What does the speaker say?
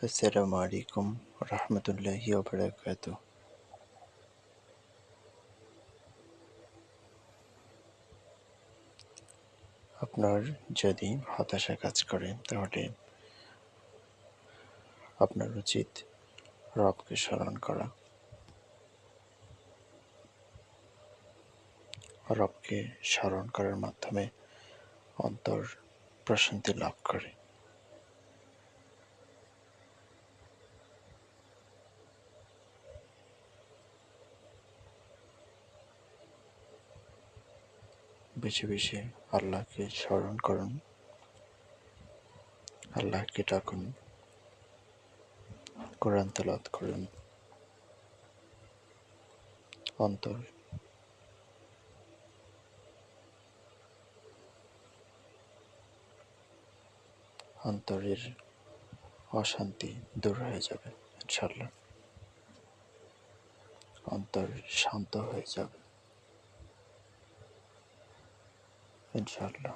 আসসালামু আলাইকুম রহমতুল্লাহি ওয়া বারাকাতুহু। আপনার যদি হতাশা কাজ করে তাহলে আপনার উচিত রবকে স্মরণ করা। রবকে স্মরণ করার মাধ্যমে অন্তর প্রশান্তি লাভ করে। বেশি বেশি আল্লাহকে স্মরণ করুন, আল্লাহকে ডাকুন, কোরআন তেলাওয়াত করুন। অন্তরের অশান্তি দূর হয়ে যাবে ইনশাআল্লাহ। অন্তর শান্ত হয়ে যাবে ইনশাআল্লাহ।